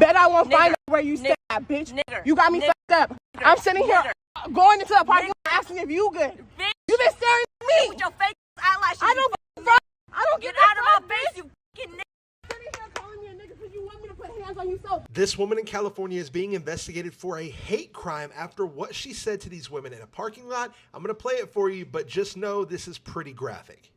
Bet I won't find out where you stay at, bitch. You got me fucked up. I'm sitting here going into the parking lot asking if you good. You been staring at me. With your fake eyelashes. I don't fuck. I don't get get out of my face, you fucking nigga. Sitting here calling me a nigga because you want me to put hands on you so. This woman in California is being investigated for a hate crime after what she said to these women in a parking lot. I'm going to play it for you, but just know this is pretty graphic.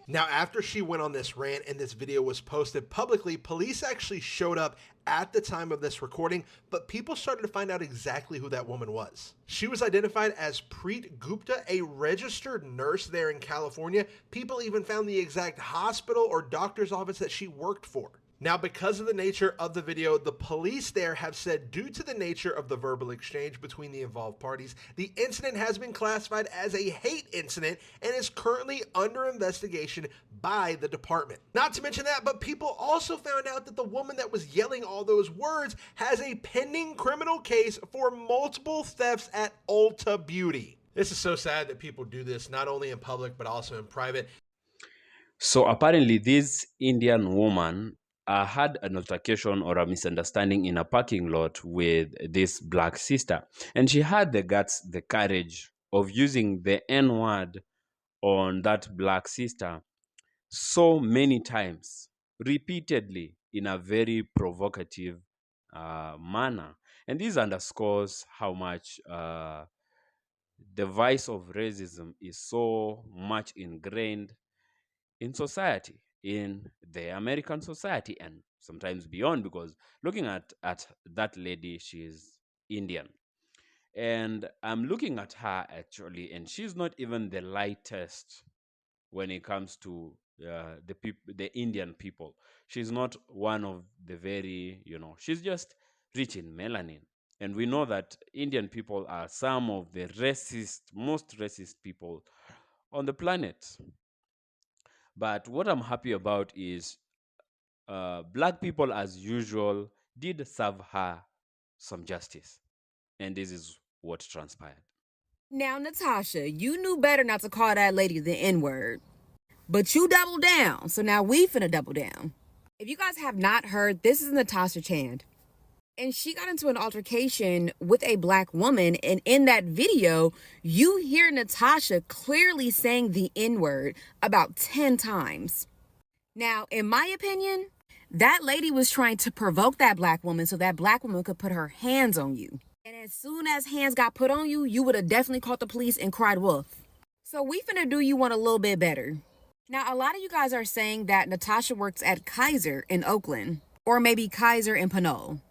Now, after she went on this rant and this video was posted publicly, police actually showed up at the time of this recording, but people started to find out exactly who that woman was. She was identified as Preet Gupta, a registered nurse there in California. People even found the exact hospital or doctor's office that she worked for. Now, because of the nature of the video, the police there have said due to the nature of the verbal exchange between the involved parties, the incident has been classified as a hate incident and is currently under investigation by the department. Not to mention that, but people also found out that the woman that was yelling all those words has a pending criminal case for multiple thefts at Ulta Beauty. This is so sad that people do this, not only in public, but also in private. So apparently this Indian woman had an altercation or a misunderstanding in a parking lot with this black sister. And she had the guts, the courage of using the N-word on that black sister so many times, repeatedly, in a very provocative manner. And this underscores how much the vice of racism is so much ingrained in society, in the American society, and sometimes beyond, because looking at that lady, she is Indian. And I'm looking at her actually, and she's not even the lightest when it comes to the Indian people. She's not one of the very, she's just rich in melanin. And we know that Indian people are some of the most racist people on the planet. But what I'm happy about is black people, as usual, did serve her some justice. And this is what transpired. Now, Natasha, you knew better not to call that lady the N-word. But you doubled down, so now we finna double down. If you guys have not heard, this is Natasha Chand. And she got into an altercation with a black woman, and in that video, you hear Natasha clearly saying the N-word about 10 times. Now, in my opinion, that lady was trying to provoke that black woman so that black woman could put her hands on you. And as soon as hands got put on you, you would have definitely called the police and cried wolf. So we finna do you one a little bit better. Now, a lot of you guys are saying that Natasha works at Kaiser in Oakland, or maybe Kaiser in Pinole.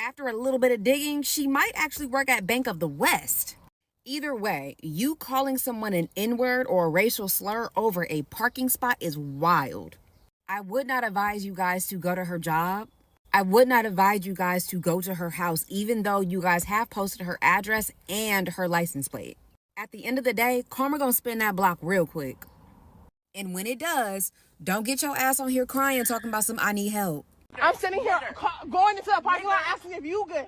After a little bit of digging, she might actually work at Bank of the West. Either way, you calling someone an N-word or a racial slur over a parking spot is wild. I would not advise you guys to go to her job. I would not advise you guys to go to her house, even though you guys have posted her address and her license plate. At the end of the day, karma gonna spin that block real quick. And when it does, don't get your ass on here crying talking about some I need help. I'm sitting here going into the parking lot asking if you good.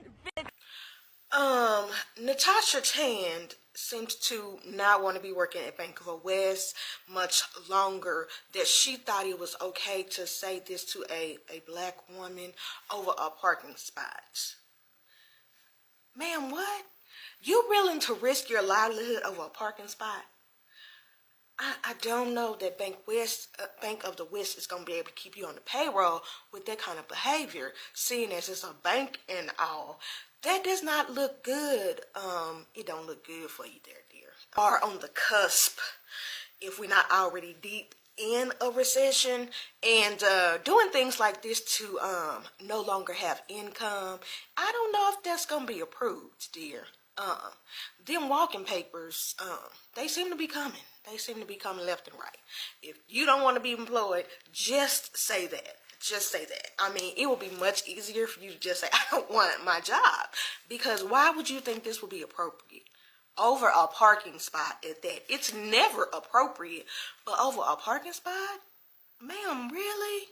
Natasha Chand seems to not want to be working at Bank of the West much longer, that she thought it was okay to say this to a black woman over a parking spot. Man, what? You willing to risk your livelihood over a parking spot? I don't know that Bank of the West is going to be able to keep you on the payroll with that kind of behavior, seeing as it's a bank and all. That does not look good. It don't look good for you there, dear. Are on the cusp, if we're not already deep in a recession, and doing things like this to no longer have income. I don't know if that's going to be approved, dear. Them walking papers, they seem to be coming. They seem to be coming left and right. If you don't want to be employed, just say that. Just say that. I mean, it would be much easier for you to just say, I don't want my job. Because why would you think this would be appropriate? Over a parking spot at that. It's never appropriate. But over a parking spot? Ma'am, really?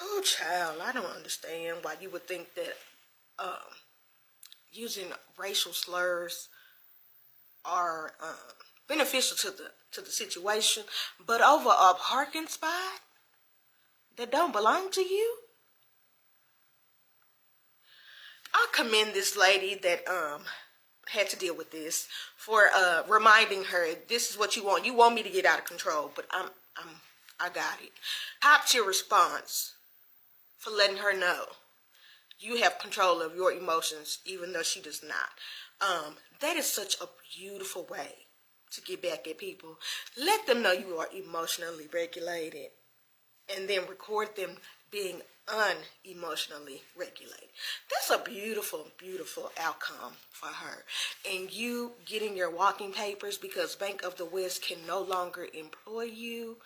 Oh, child, I don't understand why you would think that using racial slurs are beneficial to the situation, but over a parking spot that don't belong to you, I commend this lady that had to deal with this for reminding her this is what you want. You want me to get out of control, but I got it. Top tier response for letting her know you have control of your emotions, even though she does not. That is such a beautiful way to get back at people. Let them know you are emotionally regulated, and then record them being unemotionally regulated. That's a beautiful, beautiful outcome for her. And you getting your walking papers because Bank of the West can no longer employ you.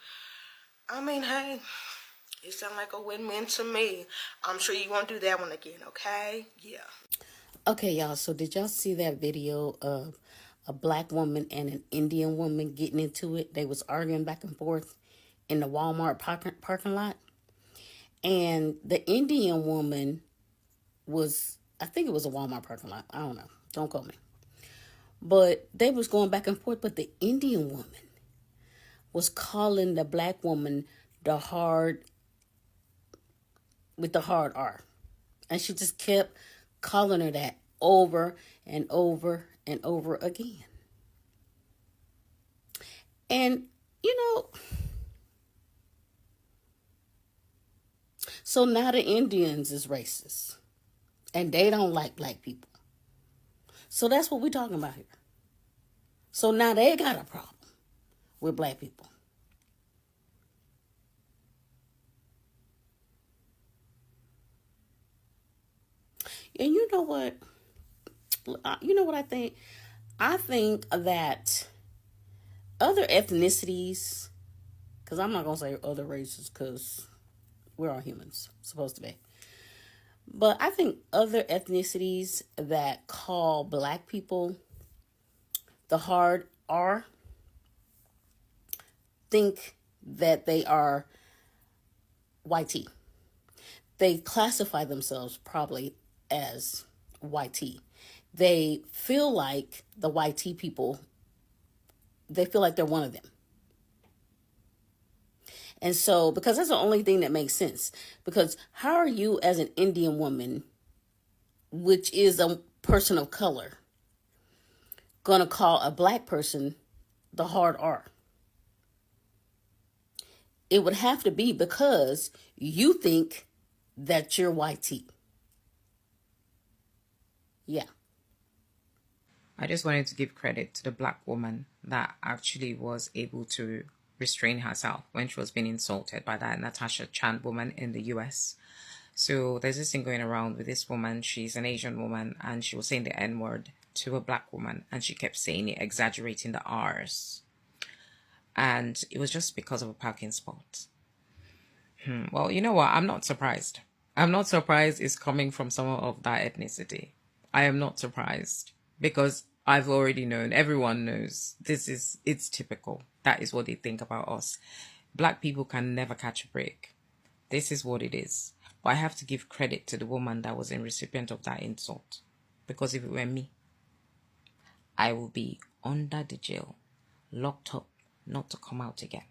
I mean, hey, it sounds like a win-win to me. I'm sure you won't do that one again, okay? Yeah. Okay, y'all, so did y'all see that video of a black woman and an Indian woman getting into it? They was arguing back and forth in the Walmart parking lot. And the Indian woman was, I think it was a Walmart parking lot. I don't know. Don't quote me. But they was going back and forth. But the Indian woman was calling the black woman the hard, with the hard R. And she just kept calling her that over and over and over again. And, you know, so now the Indians is racist. And they don't like black people. So that's what we're talking about here. So now they got a problem with black people. And you know what? You know what I think? I think that other ethnicities, because I'm not going to say other races because we're all humans, supposed to be. But I think other ethnicities that call black people the hard R think that they are YT. They classify themselves probably as YT. They feel like the YT people, they feel like they're one of them. And so, because that's the only thing that makes sense. Because how are you as an Indian woman, which is a person of color, going to call a black person the hard R? It would have to be because you think that you're YT. Yeah. I just wanted to give credit to the black woman that actually was able to restrain herself when she was being insulted by that Natasha Chan woman in the US. So there's this thing going around with this woman. She's an Asian woman and she was saying the N-word to a black woman and she kept saying it, exaggerating the R's. And it was just because of a parking spot. Well, you know what? I'm not surprised. I'm not surprised it's coming from someone of that ethnicity. I am not surprised because I've already known, everyone knows it's typical. That is what they think about us. Black people can never catch a break. This is what it is. But I have to give credit to the woman that was in recipient of that insult. Because if it were me, I will be under the jail, locked up, not to come out again.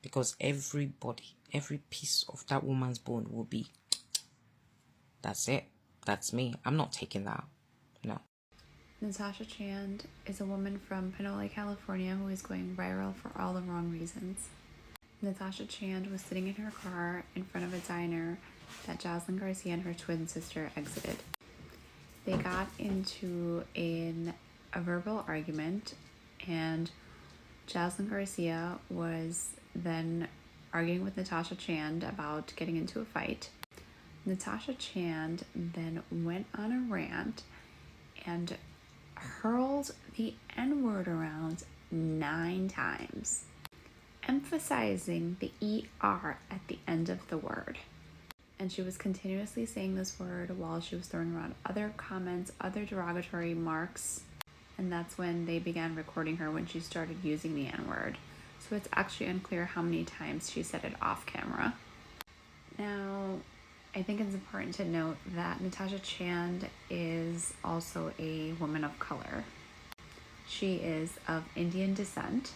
Because everybody, every piece of that woman's bone will be, that's it. That's me. I'm not taking that out. No. Natasha Chand is a woman from Panola, California who is going viral for all the wrong reasons. Natasha Chand was sitting in her car in front of a diner that Jocelyn Garcia and her twin sister exited. They got into a verbal argument and Jocelyn Garcia was then arguing with Natasha Chand about getting into a fight. Natasha Chand then went on a rant and hurled the N-word around 9 times, emphasizing the ER at the end of the word. And she was continuously saying this word while she was throwing around other comments, other derogatory marks. And that's when they began recording her when she started using the N-word. So it's actually unclear how many times she said it off camera. Now, I think it's important to note that Natasha Chand is also a woman of color. She is of Indian descent.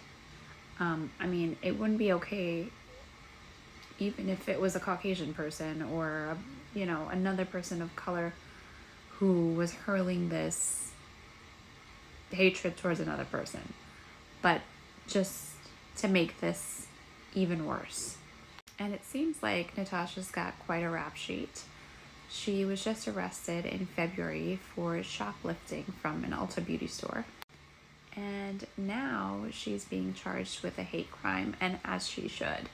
I mean, it wouldn't be okay even if it was a Caucasian person or, another person of color who was hurling this hatred towards another person. But just to make this even worse. And it seems like Natasha's got quite a rap sheet. She was just arrested in February for shoplifting from an Ulta beauty store. And now she's being charged with a hate crime, and as she should.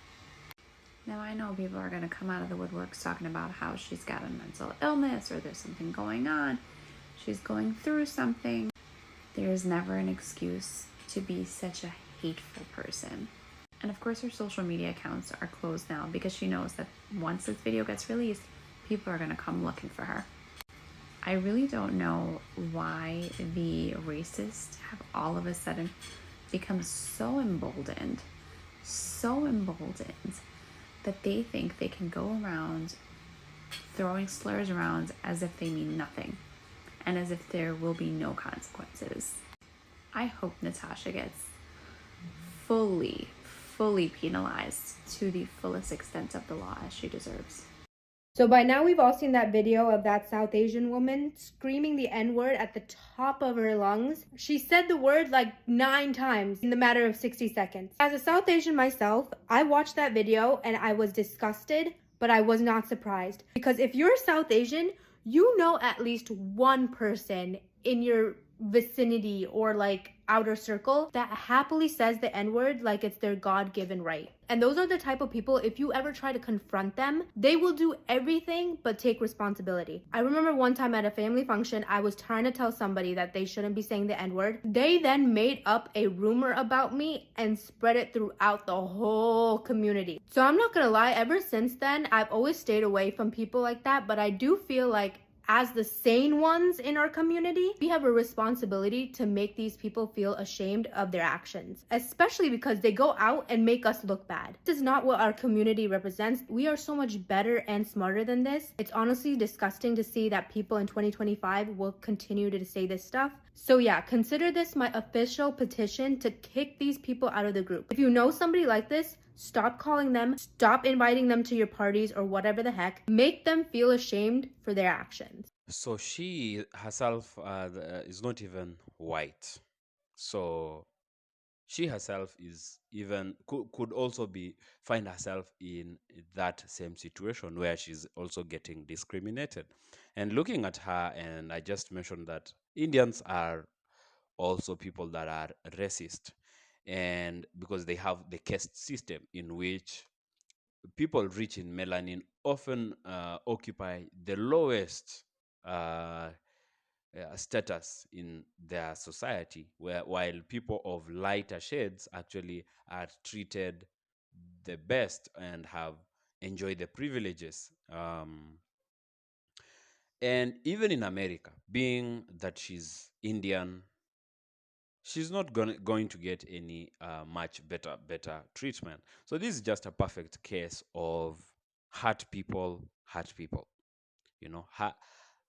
Now I know people are going to come out of the woodworks talking about how she's got a mental illness or there's something going on. She's going through something. There's never an excuse to be such a hateful person. And of course her social media accounts are closed now because she knows that once this video gets released, people are going to come looking for her. I really don't know why the racists have all of a sudden become so emboldened that they think they can go around throwing slurs around as if they mean nothing and as if there will be no consequences. I hope Natasha gets fully penalized to the fullest extent of the law as she deserves. So by now we've all seen that video of that South Asian woman screaming the N-word at the top of her lungs. She said the word like 9 times in the matter of 60 seconds. As a South Asian myself, I watched that video and I was disgusted, but I was not surprised. Because if you're South Asian, you know at least one person in your vicinity or like outer circle that happily says the N-word like it's their God-given right. And those are the type of people, if you ever try to confront them, they will do everything but take responsibility. I remember one time at a family function, I was trying to tell somebody that they shouldn't be saying the N-word. They then made up a rumor about me and spread it throughout the whole community. So I'm not gonna lie, ever since then, I've always stayed away from people like that, but I do feel like as the sane ones in our community, we have a responsibility to make these people feel ashamed of their actions, especially because they go out and make us look bad. This is not what our community represents. We are so much better and smarter than this. It's honestly disgusting to see that people in 2025 will continue to say this stuff. So yeah, consider this my official petition to kick these people out of the group. If you know somebody like this, stop calling them, stop inviting them to your parties or whatever the heck. Make them feel ashamed for their actions. So she herself is not even white. So she herself is even could also find herself in that same situation where she's also getting discriminated. And looking at her, and I just mentioned that Indians are also people that are racist, and because they have the caste system in which people rich in melanin often occupy the lowest status in their society, while people of lighter shades actually are treated the best and have enjoyed the privileges. And even in America, being that she's Indian, she's not going to get any much better treatment. So this is just a perfect case of hurt people. You know,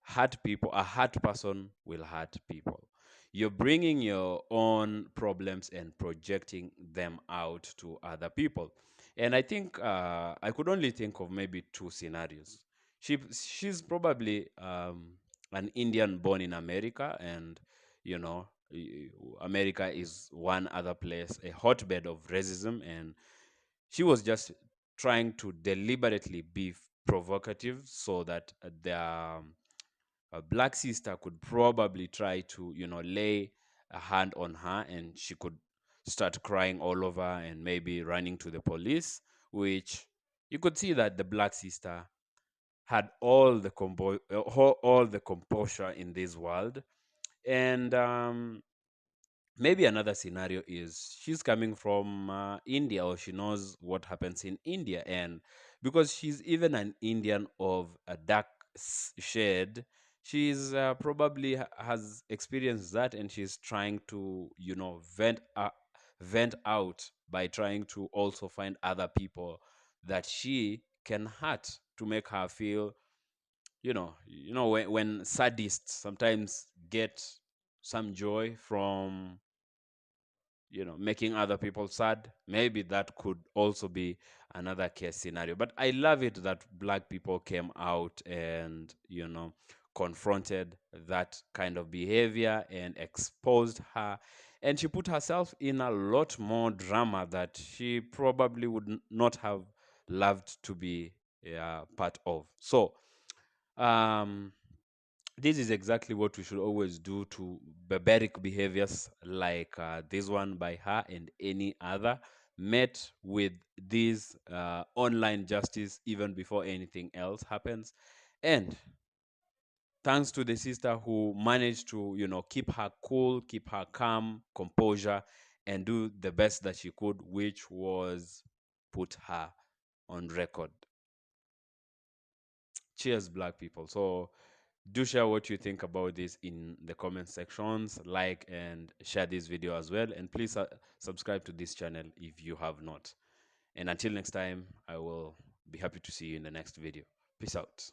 hurt people. A hurt person will hurt people. You're bringing your own problems and projecting them out to other people. And I think I could only think of maybe 2 scenarios. She's probably an Indian born in America, and you know, America is one other place, a hotbed of racism, and she was just trying to deliberately be provocative so that their black sister could probably try to, lay a hand on her, and she could start crying all over and maybe running to the police, which you could see that the black sister had all the all the composure in this world. And maybe another scenario is she's coming from India, or she knows what happens in India, and because she's even an Indian of a dark shade, she's probably has experienced that, and she's trying to, vent out by trying to also find other people that she can hurt to make her feel when sadists sometimes get some joy from making other people sad, maybe that could also be another case scenario. But I love it that black people came out and confronted that kind of behavior and exposed her, and she put herself in a lot more drama that she probably would not have loved to be part of. So this is exactly what we should always do to barbaric behaviors like this one by her and any other, met with this online justice even before anything else happens. And thanks to the sister who managed to keep her cool, keep her calm, composure, and do the best that she could, which was put her on record. Cheers, black people. So do share what you think about this in the comment sections, like and share this video as well, and please subscribe to this channel if you have not. And until next time, I will be happy to see you in the next video. Peace out.